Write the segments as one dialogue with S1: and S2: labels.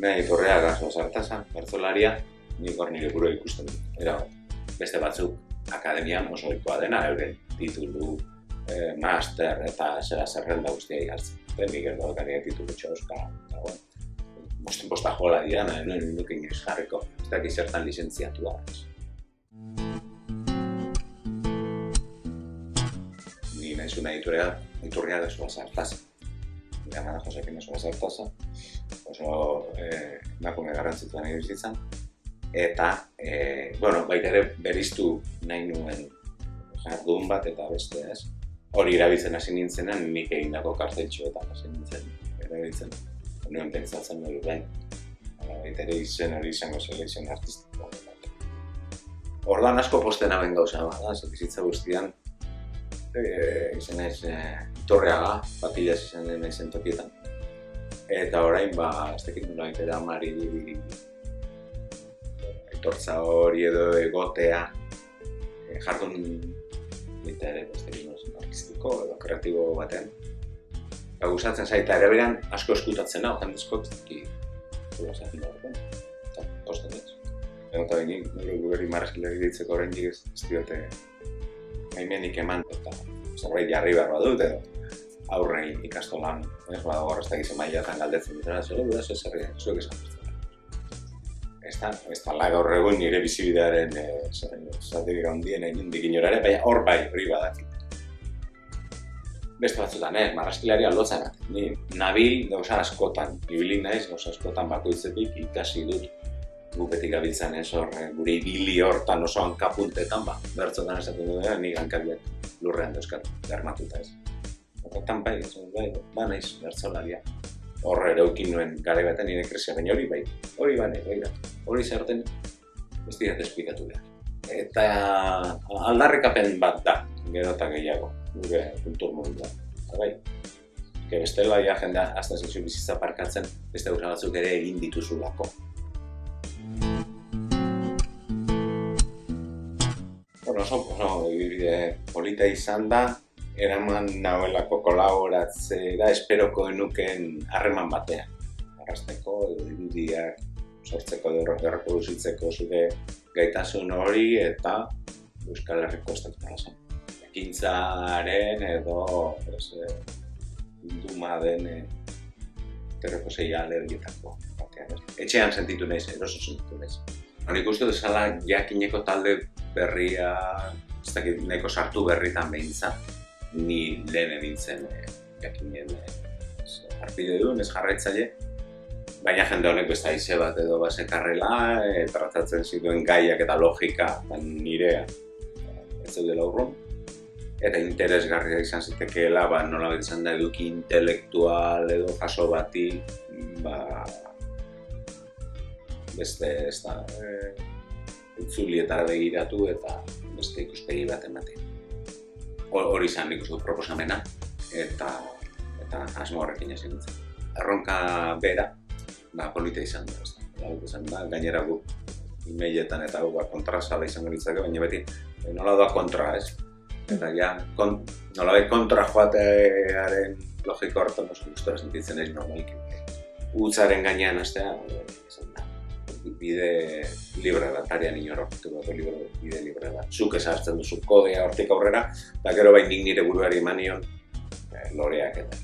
S1: Nahi Iturria gazo sartasa, bertzolaria, nik hor nire burua ikusten dut. Era, beste batzuk akademian oso ohikoa dena, euren titulu, master eta zerrenda guztia igartzen. Miguel Balkaria titulu txoska, eta bosta jola dira, nuen nuke inoiz jarriko, ez dakit zertan lizentziatua. Ni nahizuna Iturria gazo sartasa. Amara Josekin oso bazartaza, oso emakume garrantzituan egin bizitzan, eta, baita ere beriztu nahi nuen jardun bat eta beste, ez? Hori erabiltzen hasi nintzenan, nik egindako karteltxoetan hasi nintzen erabiltzen. Nuen pentsatzen hori bain, baita ere izen hori izango zela izen artistiko. Ordan asko posten aben gauza bada, bizitza guztian, izan naiz Iturriaga, Patillas izan naizen tokietan. Eta orain, ez dakit nola egitera amari aitortza hori edo egotea jardun baita ere artistiko edo kreatibo baten. Gustatzen zaita ere beran asko eskutatzen hau, jendezko ez dakit zaten horretan, eta posten ez. Eta behin, nire guberri marrazkilari ditzeko orain ez diote gaimenik eman eta zerbait jarri behar badut edo aurrei ikastolan, ez badago horreztak izan mailatan galdetzen dutera, zure gura zuek esan ez da gaur egun nire bizibidearen zatik handien egin dikinorare, baina hor bai, hori badakit. Beste batzutan, marrazkilaria lotzen, ni nabil gauza askotan, ibili naiz gauza askotan bakoitzetik ikasi dut gu beti gabiltzan ez hor, gure ibili hortan oso hankapuntetan, bertzotan esaten dut, nik hankabiak lurrean dauzkat, garmatuta ez. Horretan bai, naiz bertzolaria. Hor eraukin nuen garai baten nire kresia, baina hori bai, hori zerten ez dira despikatu behar. Eta aldarrikapen bat da, gero eta gehiago, gure kultur munduan. Eta bai, bestela jendea hasta sexu bizitza parkatzen, beste gauza batzuk ere egin dituzulako. Oso ibibide polita izan da, eraman nahuelako kolaboratzera esperoko enuken harreman batean. Arrasteko edo irudiak sortzeko edo erreproduzitzeko zure gaitasun hori eta Euskal Herriko estatuan zen. Ekintzaren edo bilduma den terrekoseia alergietako batean. Etxean sentitu naiz, eroso sentitu naiz. Nik uste dezala jakineko talde berria, ez dakit nahiko sartu berritan behintzat, ni lehen nintzen jakinen harpide duen, ez jarraitzaile, baina jende honek beste haize bat edo basekarrela, tratatzen zituen gaiak eta logika nirea ez zeudela urrun. Eta interesgarria izan zitekeela, nola betzen da eduki intelektual edo jaso bati, beste ez da utzulietara begiratu eta beste ikuspegi bat ematen. Hori izan nik uste proposamena eta asmo horrekin hasi nintzen. Erronka bera, polita izan da, gainera gu emailetan eta kontrasala izango litzake, baina beti nola doa kontra, ez? Eta nolabait kontra joatearen logiko horretan oso gustora sentitzen ez normalki. Utzaren gainean hastea, bide libre da, tarian inorroktuko bide libre da. Zuk esartzen duzu kodea hortik aurrera, eta gero bai nik nire buruari manion loreak eta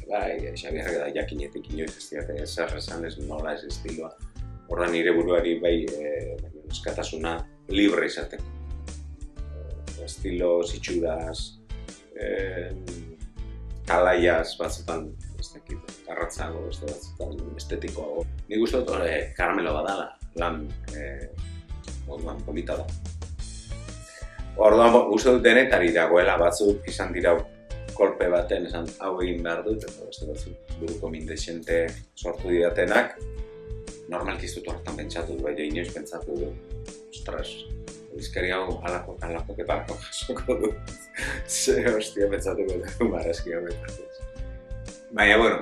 S1: Xabierrek eta jakinetik inoiz ez diate zer esan ez nola ez estiloa. Horra nire buruari bai eskatasuna libre izateko. Estilo, zitsuraz, talaiaz batzutan, ez dakit, garratzago, beste batzutan, estetikoago. Nik uste dut karamelo badala, lan polita da. Orduan, uste dut denetari dagoela batzuk izan dira kolpe baten, esan hau egin behar dut, eta beste batzuk buruko mindexente sortu didatenak. Normalki ez dut horretan pentsatu dut, baina inoiz pentsatu dut. Ostras, bizkari hau alako jasoko dut. Ze hostia pentsatuko dut, marrazki hau pentsatu. Baina, bueno,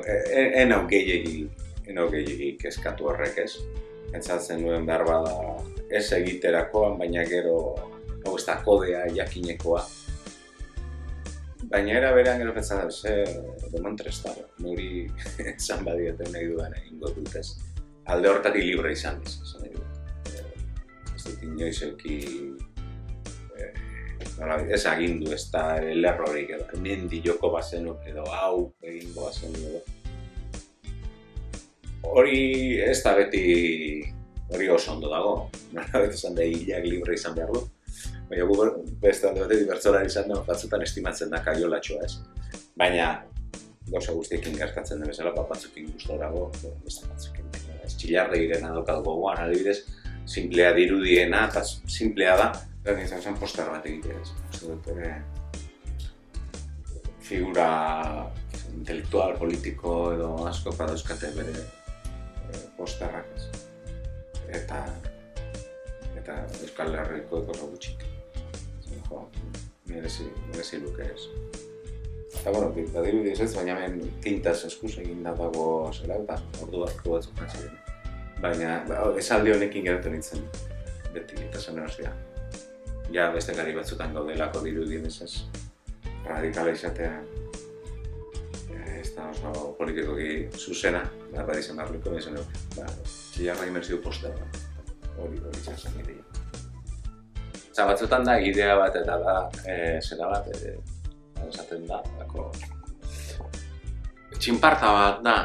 S1: enau gehiegi kezkatu horrek ez. Pentsatzen nuen behar bada ez egiterakoan, baina gero hau ez da kodea jakinekoa. Baina era berean gero pentsatzen demontresta, nuri esan badiete nahi duan egingo dut ez. alde hortatik libre izan ez dut inoiz euki ez agindu, ez da lerrorik edo mendi joko bazenu edo hau egingo bazenu edo hori ez da beti hori oso ondo dago, nola beti esan da hilak libre izan behar du. Baina gu beste alde batetik bertsolari izan da batzutan estimatzen da kaiolatxoa ez. Baina gauza guztiekin gertatzen den bezala, batzuekin gustorago, beste batzuekin ez txillardegirena daukat gogoan, adibidez, simplea dirudiena eta simplea da, eta izan zen poster bat egitea ez. Uste dut figura intelektual, politiko edo asko dauzkate bere posterrak ez. Eta Euskal Herriko oso gutxik. Merezi luke ez. Eta bueno, badirudez ez, baina hemen tintaz eskuz egin dago zela eta ordu batzuk ziren. Baina esaldi honekin geratu nintzen beti eta zen hori. Ja beste gari batzutan gaudelako dirudien ez radikala izatea. Ez da oso politikoki zuzena, behar bat izan barruko, txillarra imerzidu poster bat. Hori izan zen ideia. Batzutan da idea bat eta da zera bat esaten da txinparta bat da,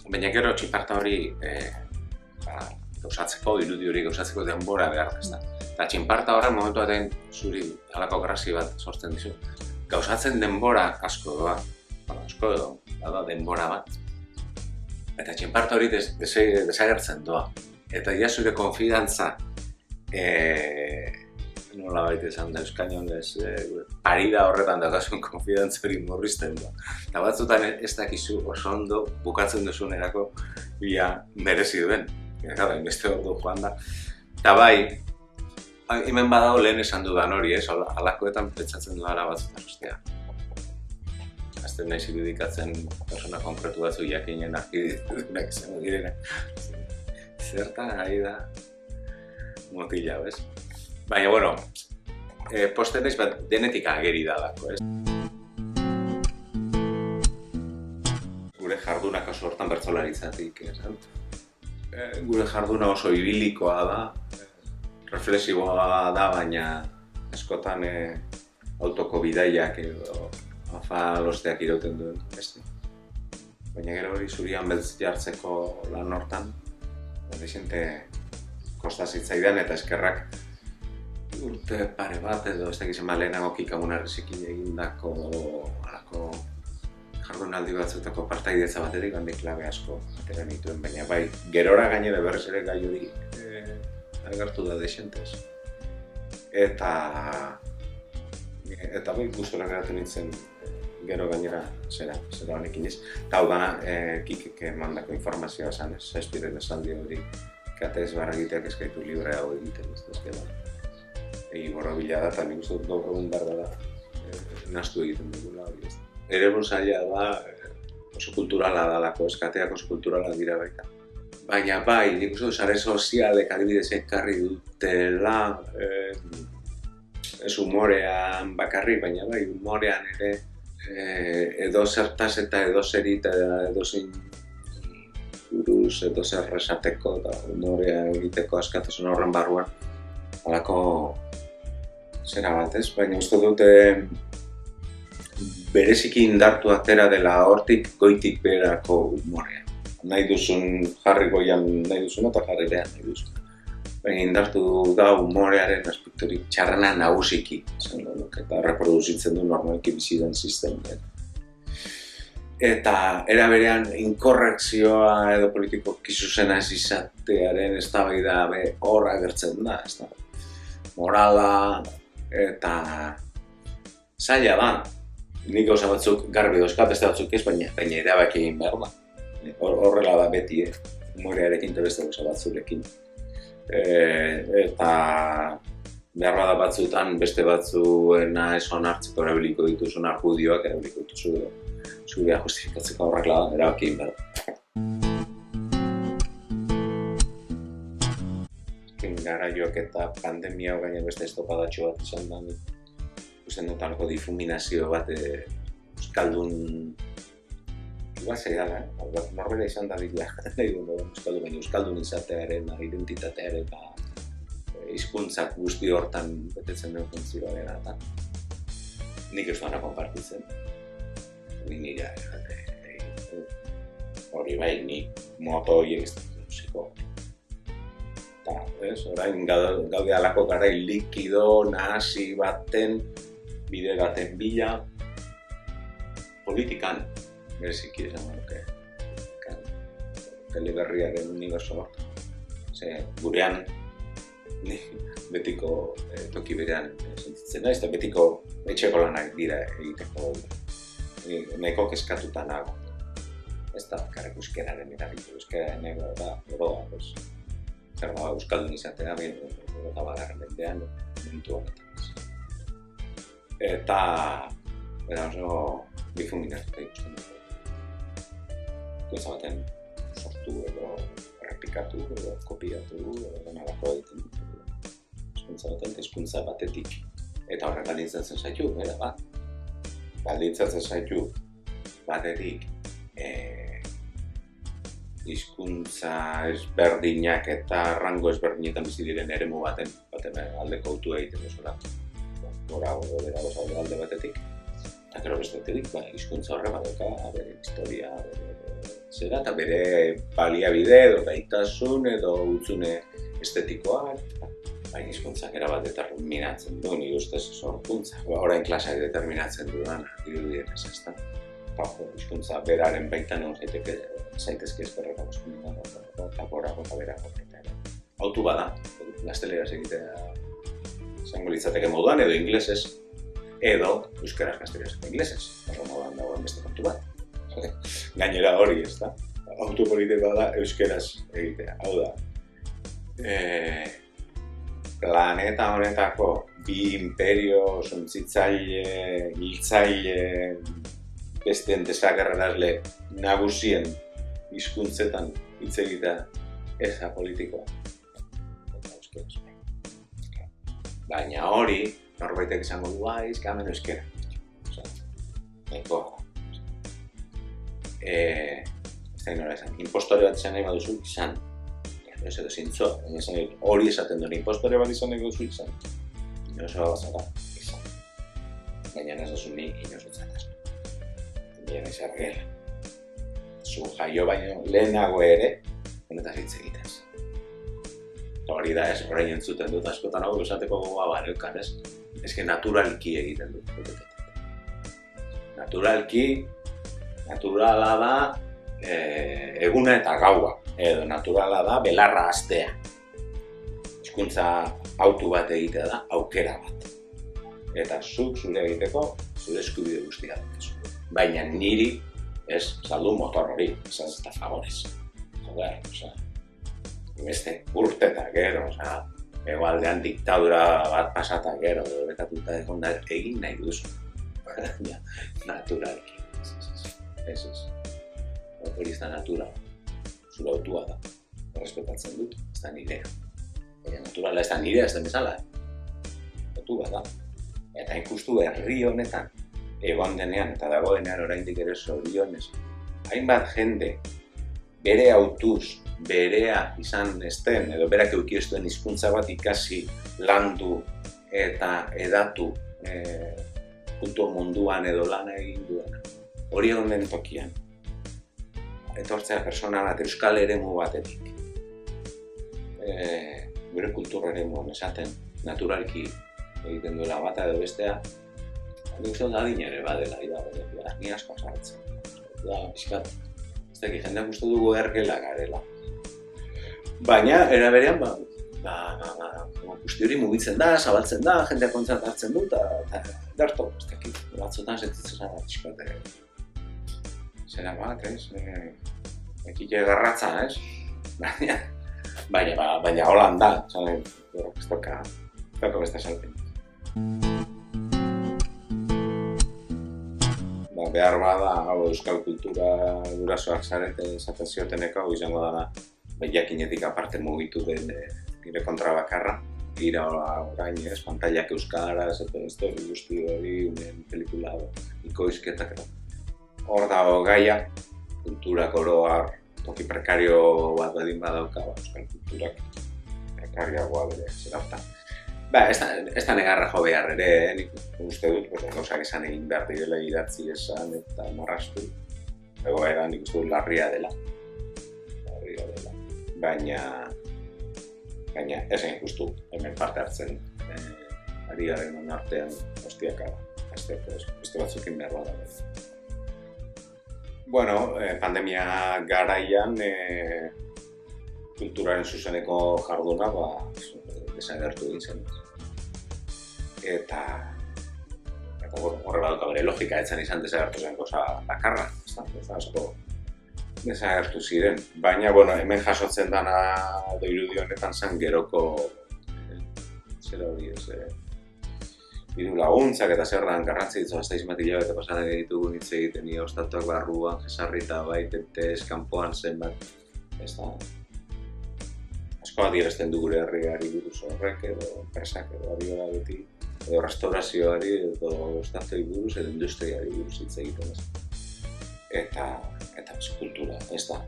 S1: baina gero txinparta hori gauzatzeko, irudi hori gauzatzeko denbora behar da. Eta txinparta horren momentu batean zuri halako grazi bat sortzen dizu. Gauzatzen denbora asko doa, asko edo, da denbora bat. Eta txinparta hori desagertzen doa. Eta ja zure konfidantza nola baita esan da euskainoan parida horretan daukazun konfidantza hori morrizten da. Eta batzutan ez dakizu oso ondo bukatzen duzunerako ia merezi duen. Gara, inbeste ordu joan da. Eta bai, hemen badago lehen esan dudan hori, halakoetan pentsatzen dudala batzutan ostia. Azten nahiz irudikatzen persona konkretu batzu jakinen arkidunak izango direnak. Zertan ari da motila, bez? Baina, bueno, poster ez bat denetik ageri dalako, ez? Gure jardunak oso hortan bertsolaritzatik, gure jarduna oso ibilikoa da, reflexiboa da, baina askotan autoko bidaiak edo afalosteak irauten duen, beste. Baina gero hori zurian beltz jartzeko lan hortan, desente kosta zitzaidan eta eskerrak urte pare bat edo ez dakizen lehenago kikamunarrizikin egindako halako jardunaldi batzutako partaidetza batetik handik klabe asko atera nituen, baina bai, gerora gainera berriz ere gai hori agertu da desentez. Eta bai, gustora geratu nintzen gero gainera zera honekin ez. Eta hau dana, Kikek mandako informazioa zen, Shakespearen esaldi hori katez barra egiteak eskaitu libre hau egiten ez dezkela. Egi borrabila da, eta nik uste dut gaur egun behar da nahastu egiten dugula hori ez. Erebun zaila da, oso kulturala dalako, eskateak oso kulturala dira baita. Baina bai, nik uste dut sare sozialek adibidez ekarri dutela, ez humorean bakarrik, baina bai, humorean ere edo zertaz eta edo zeri eta edo zein buruz edo zer esateko eta humorea egiteko askatasun horren barruan halako zera bat ez, baina uste dute bereziki indartu atera dela hortik goitik berako humorea. Nahi duzun jarri goian nahi duzun eta jarri behan nahi duzun. Baina indartu da humorearen aspektorik txarrena nagusiki, eta reproduzitzen du normalki bizi den sistema. Eta era berean inkorrekzioa edo politikoki zuzena ez izatearen eztabaida hor agertzen da, morala eta zaila da. Nik gauza batzuk garbi dauzkat, beste batzuk ez, baina erabaki egin behar da. Horrela da beti, humorearekin eta beste gauza batzurekin. Eta behar bada batzutan beste batzuena ez onartzeko erabiliko dituzun argudioak erabiliko dituzu zurea justifikatzeko horrela da, erabaki egin behar da. Garaioak eta pandemia gaina beste estopadatxo bat izan da, ikusten dut algo difuminazio bat euskaldun igual zaidala, norbera izan da dira, nahi du euskaldun, baina euskaldun izatearen, identitatearen, hizkuntzak guzti hortan betetzen den funtzioa eta nik ez duana konpartitzen. Nire hori bai, nik moto horiek ez dut ziko. Orain gaude alako garai likido, nahasi baten, bide baten bila, politikan, bereziki esan nuke, teleberriaren uniberso hortan. Gurean, betiko toki berean sentitzen naiz, eta betiko etxeko lanak dira egiteko nahiko kezkatuta nago. Ez da bakarrik euskararen erabiltu, euskararen nego da, oroa, zer da euskaldun izatea, eta bagarren mendean, momentu honetan. Eta, oso, difuminatuta ikusten dut. Gauza baten sortu edo errepikatu edo kopiatu edo nalako egiten dut. Hizkuntza baten, hizkuntza batetik. Eta horrek baldintzatzen zaitu, bat. Baldintzatzen zaitu batetik hizkuntza ezberdinak eta rango ezberdinetan bizi diren eremu baten aldeko autua egiten duzula. Gora alde batetik. Eta gero bestetik, hizkuntza horre badauka, bere historia, zera, eta bere baliabide edo gaitasun edo hutsune estetikoa. Baina hizkuntzak erabat determinatzen du, nire ustez sorkuntza. Orain klaseak determinatzen dudan, dirudien ez ezta. Hizkuntza beraren baitan egon zaitezke ezberreko eskuminan, eta gorako eta berako baita. Autu bada, gazteleraz egitea izango litzateke moduan, edo inglesez, edo euskaraz gazteleraz eta inglesez. Horro moduan dagoen beste kontu bat. Gainera hori, ez da. Autu politikoa da euskaraz egitea. Hau da, planeta honetako bi imperio, suntzitzaile, hiltzaile, besteen desagerrarazle nagusien hizkuntzetan hitz egitea ez da politikoa. Baina hori, norbaitek izango du, hemen euskera. Nahikoa. Ez da inora esan, impostore bat izan nahi baduzu izan. Ez edo zintzo, hori esaten duen impostore bat izan nahi baduzu izan. Inozoa bazara, izan. Baina ez duzu ni inozotzataz. Bien ez argela. Zu jaio baino lehenago ere, honetaz hitz egitez. Hori da ez, orain entzuten dut askotan hau esateko gogoa bareukan, ez? Ez que naturalki egiten dut. Naturala da eguna eta gaua, edo naturala da belarra astea. Hizkuntza autu bat egitea da aukera bat. Eta zuk zure egiteko, zure eskubide guztia dukezu. Baina niri ez saldu motor hori, ez da favorez. Joder, beste urtetak gero, egoaldean diktadura bat pasatak gero, betatuta egon da egin nahi duzu. Naturalki. Ez. Hori ez da natural. Zure autua da. Errespetatzen dut, ez da nirea. Baina naturala ez da nirea, ez da bezala. Autua da. Eta ikustu herri honetan, egon denean eta dagoenean oraindik ere zorionez, hainbat jende bere autuz, berea izan ezten, edo berak eduki ez duen hizkuntza bat ikasi, landu eta edatu kultur munduan edo lana egin duena. Hori egon den tokian. Etortzea persona bat euskal eremu batetik. Gure kultur eremuan esaten, naturalki egiten duela bata edo bestea, nik uste dut adin ere badela, ni asko sartzen. Piskat, ez dakit, jendeak uste dugu ergela garela. Baina, era berean, guzti hori mugitzen da, zabaltzen da, jendeak kontzat hartzen du, eta derto, ez dakit, batzotan sentitzen zara piskat. Zera bat, ez? Ekile garratza, ez? Baina holan da, ez toka beste salpen. Behar bada, euskal kultura gurasoak zarete esaten zioteneko, izango da jakinetik aparte mugitu den nire kontrabakarra. Gira orain, pantailak euskaraz, eta guzti hori, unen pelikula ikoizketak. Hor dago gaia, kulturak oroar toki prekario bat badin badauka, euskal kulturak prekarioagoa bere zerauta. Ez da negarra jo behar ere, nik uste dut, gauzak esan egin behar direla idatzi esan eta marrastu. Egoera nik uste dut larria dela. Baina esan ikustu hemen parte hartzen ari garen artean hostiaka beste batzukin behar bada. Bueno, pandemia garaian kulturaren zuzeneko jarduna desagertu egin zen. Eta horrela duka bere logika, etzan izan desagertu zen goza bakarra, ez asko desagertu ziren. Baina, hemen jasotzen dana irudi honetan zen geroko diru laguntzak eta zer dan garrantzitzu hasta izmatillo eta pasatzen ditugu hitz egiten nire ostatuak barruan, jesarrita baitez, kanpoan zenbat, ez da. Asko adierazten du gure herriari buruz horrek edo enpresak edo ari beti, edo restaurazioari edo ostatuei buruz edo industriari buruz hitz egiten ez. Eta kultura, ez da.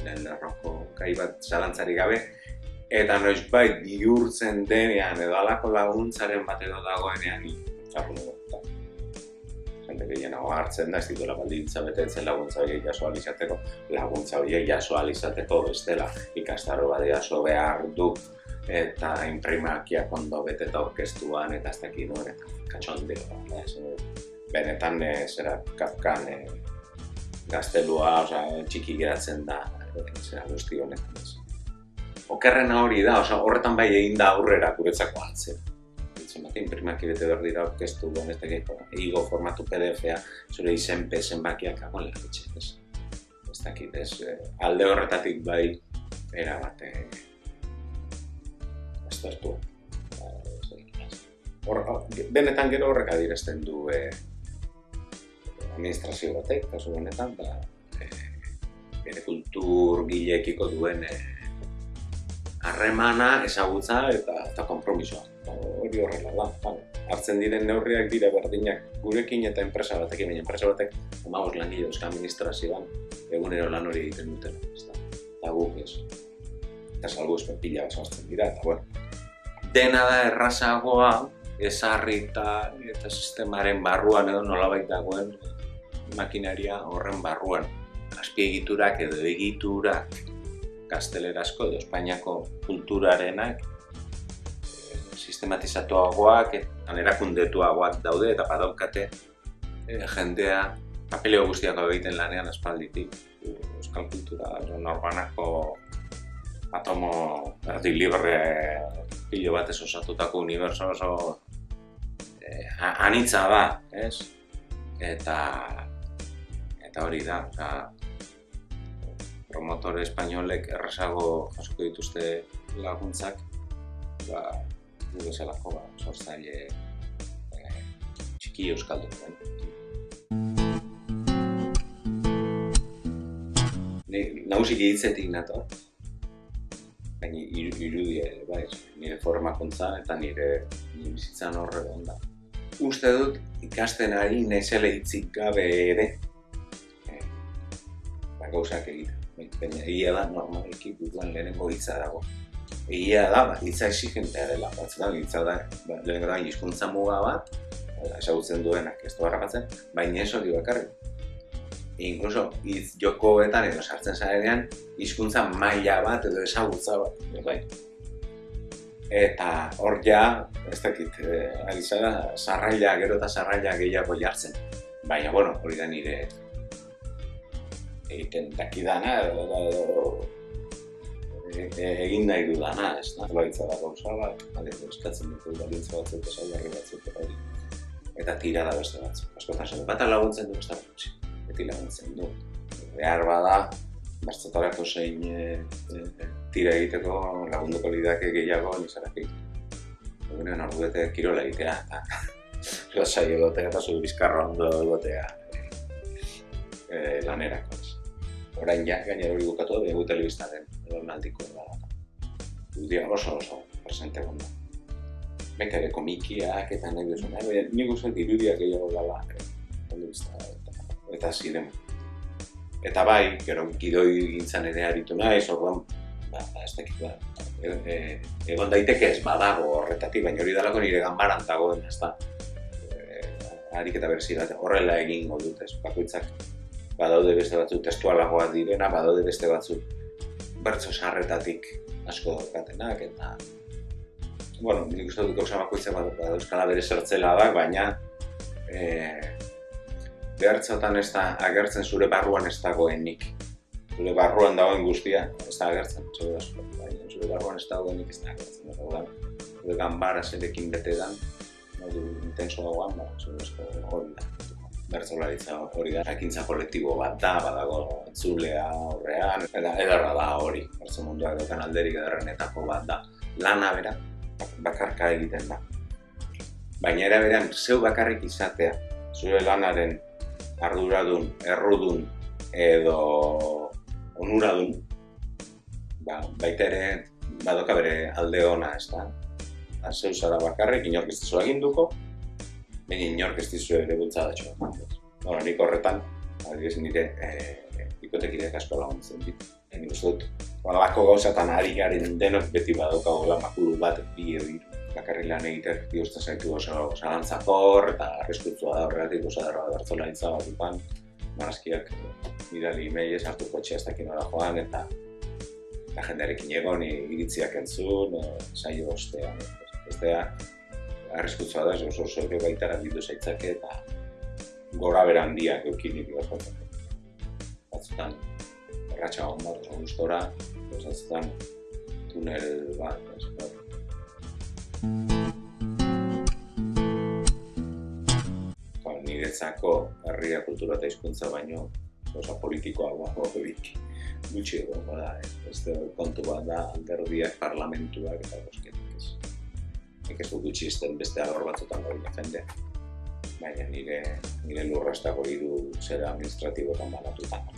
S1: Lehen lerroko gai bat zalantzari gabe. Eta noizbait bihurtzen denean edo alako laguntzaren bat edo dagoenean txarru dugu. Jende gehiago hartzen da, ez dituela baldintza betetzen laguntza horiek jaso alizateko. Laguntza horiek jaso alizateko bestela ikastaro bat jaso behar du eta imprimakiak ondo beteta orkestuan eta ez dakit nuen eta katxondeo. Benetan Kafkan gaztelua txiki geratzen da guzti honetan. Okerrena hori da, horretan bai egin da aurrera guretzako hartzen. Imprimaki bete behar dira orkestu duen, ego formatu PDF-a, zure izenpe zenbakiak agon lehitxe. Ez dakit, alde horretatik bai erabate aztertu. Benetan gero horrek adierazten du administrazio batek, kasu benetan, bere kultur gileekiko duen harremana, ezagutza eta konpromisoa. Hori horrela da. Hartzen diren neurriak dira berdinak gurekin eta enpresa batekin, baina enpresa batek 15 langile euskal administrazioan egunero lan hori egiten dutela. Eta guk ez. Eta salbuespen pila bat sartzen dira. Dena da errazagoa ezarrita eta sistemaren barruan edo nolabait dagoen makinaria horren barruan. Azpiegiturak edo egiturak gaztelerazko edo Espainiako kulturarenak sistematizatuagoak eta erakundetuagoak daude eta badaukate jendea papeleo guztiak egiten lanean aspalditik. Euskal kultura norbanako atomo erdi libre pilo batez osatutako uniberso oso anitza da, ez? Eta hori da, promotore espainolek errazago jasoko dituzte laguntzak, gu bezalako sortzaile txiki euskaldun. Nagusiki hitzetik nator, baina irudia ere, nire formakuntza eta nire bizitzan horre da. Uste dut ikasten ari naizela hitzik gabe ere gauzak egiten. Baina egia da normaliki buruan lehenengo hitza dago. Egia da, hitza exigentea dela, batzutan hitza da lehenengo da hizkuntza muga bat, ezagutzen duenak ez du harrapatzen, baina ez hori bakarrik. Inkluso hitz jokoetan edo sartzen zarenean hizkuntza maila bat edo ezagutza bat. Eta hor ja, ez dakit, ari zara, sarraila, gero eta sarraila gehiago jartzen. Baina, hori da nire egiten dakidana egin nahi dudana, ez da? Baitza da gauza bat, eskatzen dut baldintza batzuk, esaugarri batzuk, eta tira da beste batzuk. Askotan zen, bata laguntzen du beste batzuk, beti laguntzen du. Behar bada, bertzotarako zein tira egiteko lagunduko lidake gehiago nizarekin. Egunean orduete kirola egitea, eta lasai egotea eta zure bizkarra ondo egotea lanerako. Orain ja, gainera hori bukatu da, egu telebistaren naldiko da. Dudia oso presente gonda. Beka ere komikiak eta nahi duzun, nik uste irudiak gehiago dala telebista eta ziren. Eta bai, gero gidoi gintzan ere aritu naiz, orduan, ez dakit, egon daiteke ez badago horretatik, baina hori dalako nire ganbaran dagoen, ez da. Ariketa berezi bat, horrela egingo dut, ez, bakoitzak badaude beste batzuk testualagoak direna, badaude beste batzuk bertso sarretatik asko daukatenak, eta bueno, nik uste dut gauza bakoitzak badauzkala bere zertzela da, baina bertsotan ez da agertzen zure barruan ez dagoenik. Zure barruan dagoen guztia ez da agertzen, zure barruan ez dagoenik ez da agertzen. Zure ganbara zerekin bete dan, modu intenso dagoan, zure asko hori da. Bertsolaritza hori da, ekintza kolektibo bat da, badago entzulea horrean, ederra da hori, bertso munduak daukan alderik ederrenetako bat da. Lana bera, bakarka egiten da. Baina era berean, zeu bakarrik izatea, zure lanaren arduradun, errudun edo onuradun, baita ere badoka bere alde ona, ez da. Zeu zara bakarrik, inork ez dizu aginduko, baina inork ez dizu ere bultzadatxo. Bueno, nik horretan, adibidez nire bikotekideak asko laguntzen dit. Nik uste dut, balako gauzatan ari garen denok beti badaukago makulu bat, bi edo hiru. Bakarrik lan egiteak bihurtzen zaitu oso zalantzakor eta arriskutsua da horregatik oso derra bertsolaritza batutan. Marazkiak bidali emailez hartu kotxea ez dakin nola joan eta jendearekin egon iritziak entzun, saio ostean. Bestea, arriskutsua da, oso ere baitara bidu zaitzake eta gora bera handiak eukinik gertatzeko. Batzutan, erratxa hon bat oso gustora, batzutan tunel bat, niretzako herria, kultura eta hizkuntza baino politikoa gutxi egon bada. Beste kontu bat da alderdiak, parlamentuak eta bosketak ez. Nik ez dut gutxi izten beste alor batzutan hori jendea. Baina nire lurra ez dago hiru zera administratiboetan banatutan.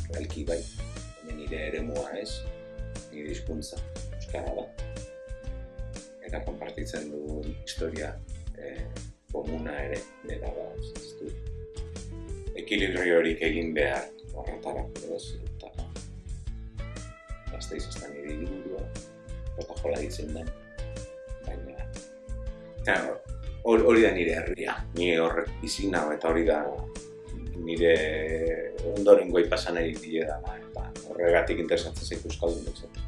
S1: Realki bai, baina nire eremua ez, nire hizkuntza euskara da. Eta konpartitzen dugun historia komuna ere dela da, ez du. Ekilibriorik egin behar horretarako ez, eta Gasteiz ez da nire ingurua, eta jola ditzen den, baina hori da nire herria, nire horrek bizi nago eta hori da nire ondorengo pasan nahi dira, eta horregatik interesatzen zaitu euskaldun.